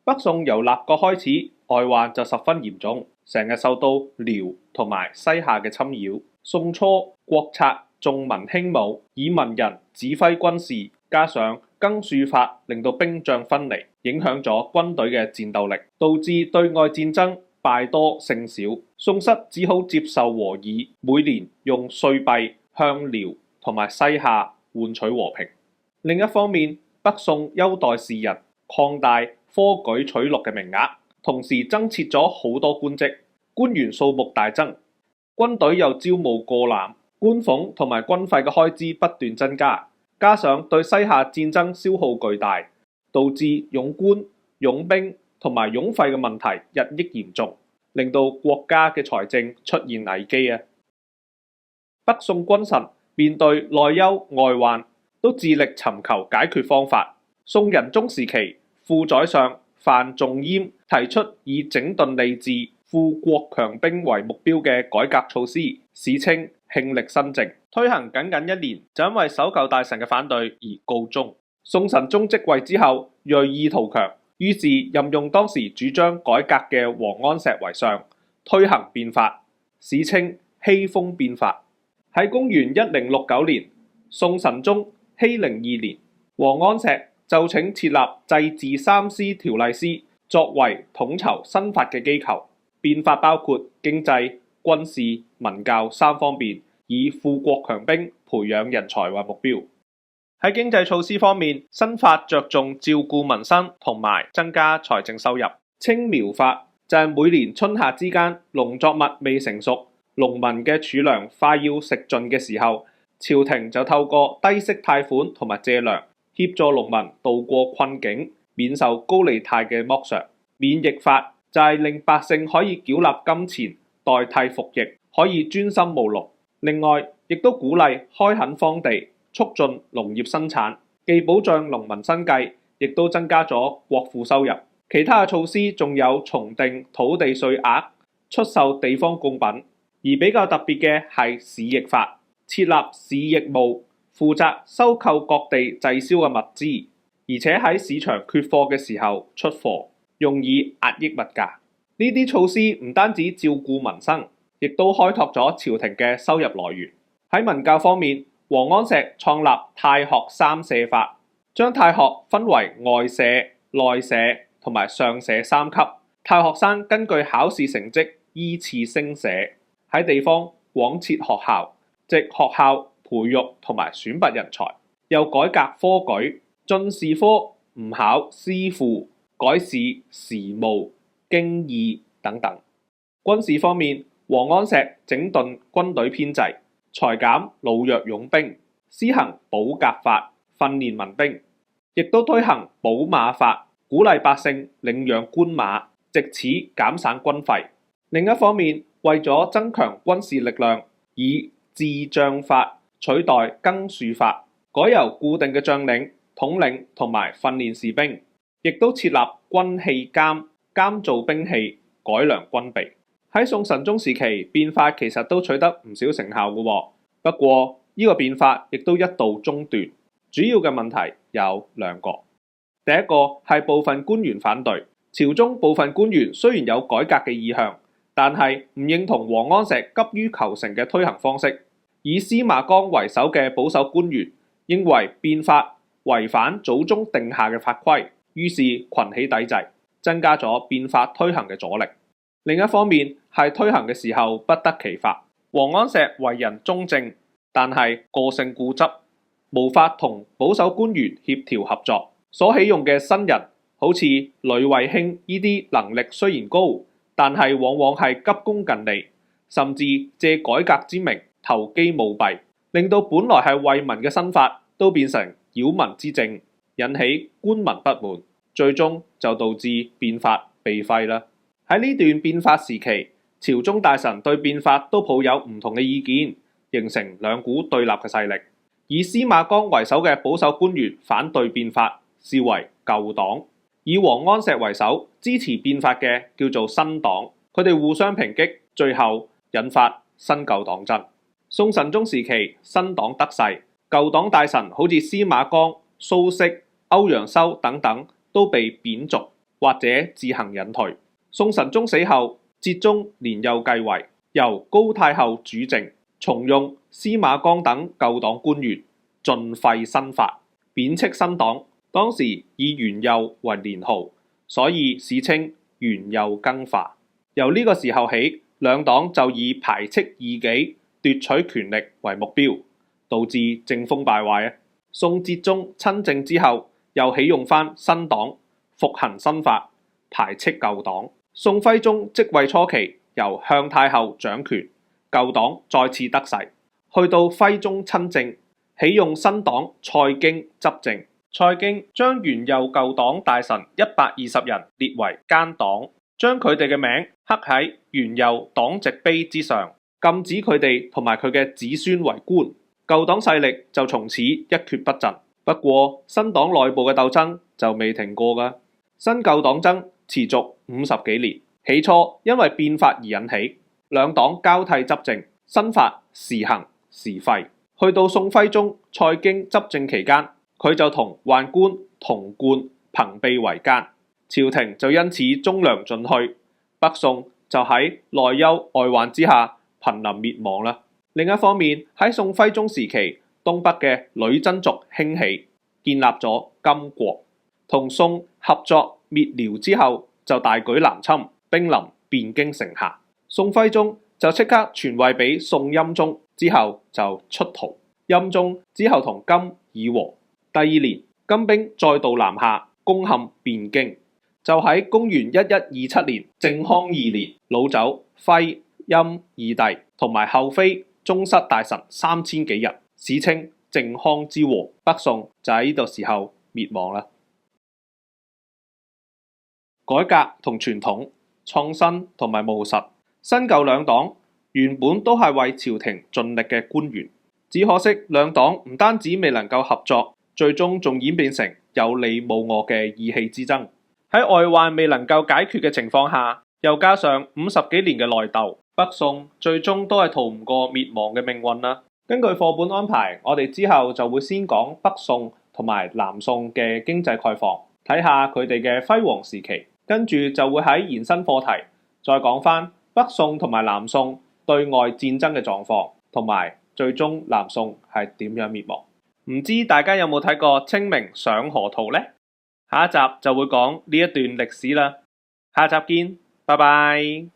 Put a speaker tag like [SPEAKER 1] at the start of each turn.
[SPEAKER 1] 北宋由立國開始，外患就十分嚴重，成日受到遼同埋西夏嘅侵擾。宋初國策重文輕武，以文人指揮軍事，加上更戍法令到兵將分離，影響咗軍隊嘅戰鬥力，導致對外戰爭敗多勝少。宋室只好接受和議，每年用歲幣向遼同埋西夏換取和平。另一方面，北宋優待士人，擴大科舉取錄嘅名額，同時增設咗好多官職，官員數目大增，軍隊又招募過濫，官俸同埋軍費嘅開支不斷增加，加上對西夏戰爭消耗巨大，導致冗官、冗兵同埋冗費嘅問題日益嚴重，令到國家嘅財政出現危機啊！北宋君臣面對內憂外患，都致力尋求解決方法。宋仁宗時期，副宰相范仲淹提出以整頓吏治、富國強兵為目標嘅改革措施，史稱慶曆新政。推行僅僅一年，就因為守舊大臣嘅反對而告終。宋神宗即位之後，銳意圖強，於是任用當時主張改革嘅王安石為相，推行變法，史稱熙豐變法。喺公元1069年，宋神宗熙寧2年，王安石就請設立制治三司條例司，作為統籌新法嘅機構。變法包括經濟、軍事、文教三方面，以富國強兵、培養人才為目標。喺經濟措施方面，新法着重照顧民生同埋增加財政收入。青苗法就係每年春夏之間，農作物未成熟，農民嘅儲糧快要食盡嘅時候，朝廷就透過低息貸款同埋借糧，協助農民渡過困境，免受高利貸嘅剝削。免役法就係令百姓可以繳納金錢代替服役，可以專心務農。另外，亦都鼓勵開墾荒地，促進農業生產，既保障農民生計，亦都增加咗國庫收入。其他嘅措施仲有重定土地稅額、出售地方貢品，而比較特別嘅係市役法，設立市役務，負責收購各地滯銷嘅物資，而且喺市場缺貨嘅時候出貨，用以壓抑物價。呢啲措施唔單止照顧民生，亦都開拓咗朝廷嘅收入來源。喺文教方面，王安石創立太學三舍法，將太學分為外舍、內舍同埋上舍三級。太學生根據考試成績依次升舍，喺地方廣設學校，藉學校培育同埋選拔人才。又改革科舉，進士科唔考詩賦，改試時務、經義等等。軍事方面，王安石整頓軍隊編制，裁減老弱傭兵，施行保甲法，訓練民兵，亦都推行保馬法，鼓勵百姓領養官馬，藉此減省軍費。另一方面，為咗增強軍事力量，以治將法取代更戍法，改由固定嘅將領統領同埋訓練士兵，亦都設立軍器監，監造兵器，改良軍備。喺宋神宗時期，變法其實都取得唔少成效嘅喎。不過呢個變法亦都一度中斷，主要嘅問題有兩個。第一個係部分官員反對，朝中部分官員雖然有改革嘅意向，但係唔認同王安石急於求成嘅推行方式。以司馬光為首嘅保守官員認為變法違反祖宗定下嘅法規，於是群起抵制，增加咗變法推行嘅阻力。另一方面係推行嘅時候不得其法，王安石為人忠正，但係個性固執，無法同保守官員協調合作。所起用嘅新人，好似呂惠卿呢啲能力雖然高，但係往往係急功近利，甚至借改革之名投機舞弊，令到本來係惠民嘅新法都變成擾民之政，引起官民不滿，最終就導致變法被廢啦。喺呢段變法時期，朝中大臣對變法都抱有唔同嘅意見，形成兩股對立嘅勢力。以司馬光為首嘅保守官員反對變法，視為舊黨；以王安石為首支持變法嘅叫做新黨。佢哋互相抨擊，最後引發新舊黨爭。宋神宗時期，新黨得勢，舊黨大臣好似司馬光、蘇軾、歐陽修等等都被貶逐。或者自行隱退。宋神宗死後，哲宗年幼繼位，由高太后主政，重用司馬光等舊黨官員，盡廢新法，貶斥新黨。當時以元佑為年號，所以史稱元佑更化。由呢個時候起，兩黨就以排斥異己、奪取權力為目標，導致政風敗壞。宋哲宗親政之後，又起用返新黨，復行新法，排斥舊黨。宋徽宗即位初期，由向太后掌權，舊黨再次得勢。去到徽宗親政，起用新黨蔡京執政。蔡京將元佑舊黨大臣120人列為奸黨，將佢哋嘅名刻喺元佑黨籍碑之上，禁止佢哋同埋佢嘅子孫為官。舊黨勢力就從此一蹶不振。不過新黨內部嘅鬥爭就未停過㗎，新舊黨爭持續50幾年。起初因為變法而引起，兩黨交替執政，新法時行時廢。去到宋徽宗、蔡京執政期間，佢就同宦官童貫朋比為奸，朝廷就因此忠良盡去。北宋就喺內憂外患之下瀕臨滅亡啦。另一方面，喺宋徽宗時期，東北嘅女真族興起，建立咗金國。同宋合作滅遼之後，就大舉南侵，兵臨汴京城下。宋徽宗就即刻傳位俾宋欽宗，之後就出逃。欽宗之後同金議和。第二年，金兵再度南下，攻陷汴京。就喺公元1127年正康2年，擄走徽、欽二帝同埋後妃、宗室大臣3000幾人，史稱靖康之禍。北宋就喺呢個時候滅亡啦。改革同傳統，創新同埋務實，新舊兩黨原本都係為朝廷盡力嘅官員，只可惜兩黨唔單止未能夠合作，最終仲演變成有你冇我嘅意氣之爭。喺外患未能夠解決嘅情況下，又加上50幾年嘅內鬥，北宋最終都係逃唔過滅亡嘅命運啦。根據課本安排，我哋之後就會先講北宋同埋南宋嘅經濟概況，睇下佢哋嘅輝煌時期，跟住就會喺延伸課題再講返北宋同埋南宋對外戰爭嘅狀況，同埋最終南宋係點樣滅亡。唔知大家有冇睇過《清明上河圖》呢？下一集就會講呢一段歷史啦。下集見，拜拜。